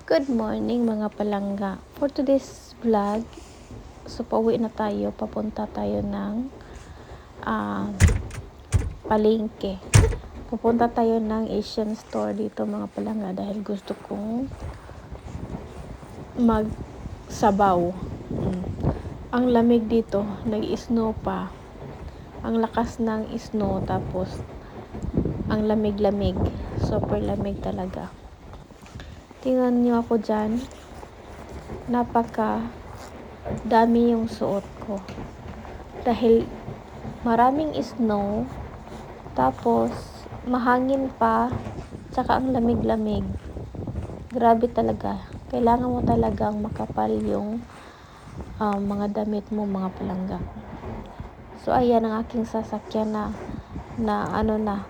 Good morning mga palangga. For today's vlog, so pauwi na tayo, papunta tayo ng palengke. Pupunta tayo ng Asian store dito mga palangga dahil gusto kong magsabaw. Ang lamig dito, nag-snow pa. Ang lakas ng snow, tapos ang lamig-lamig. Super lamig talaga. Tingnan nyo ako dyan. Napaka dami yung suot ko. Dahil maraming snow, tapos mahangin pa, tsaka ang lamig-lamig. Grabe talaga. Kailangan mo talagang makapal yung mga damit mo mga palangga. So ayan ang aking sasakyan na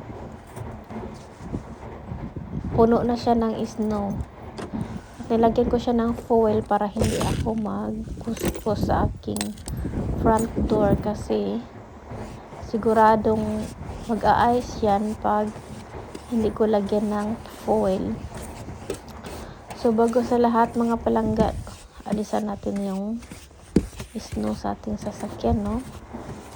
puno na siya ng snow. Nilagyan ko siya ng foil para hindi ako magkuskus sa aking front door kasi siguradong mag-a-ice yan pag hindi ko lagyan ng foil. So bago sa lahat mga palangga, alisan natin yung snow sa ating sasakyan, no?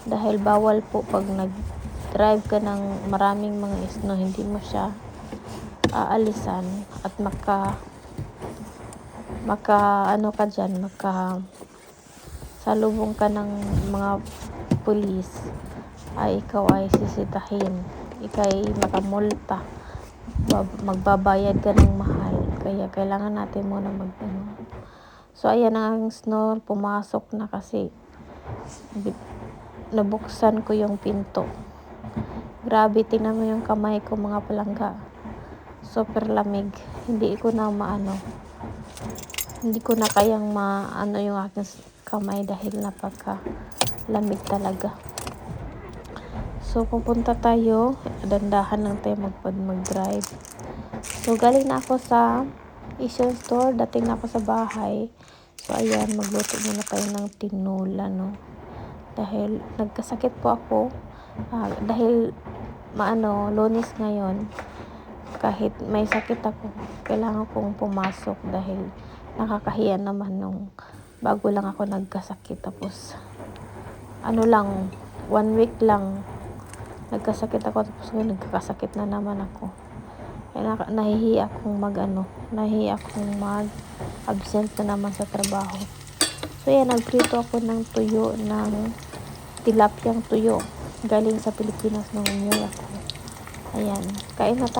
Dahil bawal po pag nag-drive ka ng maraming mga snow, hindi mo siya aalisan at salubong ka ng mga pulis, ay ikaw ay sisitahin, ikay makamulta, magbabayad ka ng mahal. Kaya kailangan natin muna So ayan ang snow, pumasok na kasi nabuksan ko yung pinto. Grabe, tingnan mo yung kamay ko mga palangga. Super lamig. Hindi ko na kayang yung aking kamay dahil napaka lamig talaga. So pupunta tayo, dandahan lang tayo mag-drive. So galing na ako sa Asian store, dating na ako sa bahay. So ayan, magluto muna tayo ng tinola, no? Dahil nagkasakit po ako, dahil Lunes ngayon, kahit may sakit ako, kailangan kong pumasok dahil nakakahiya naman nung bago lang ako nagkasakit. Tapos 1 week lang nagkasakit ako, tapos nagkakasakit na naman ako. Kaya nahihiya akong mag-absent na naman sa trabaho. So yan, nagprito ako ng tuyo, ng tilapyang tuyo galing sa Pilipinas nung umuwi ako. Ayan, kain na tayo.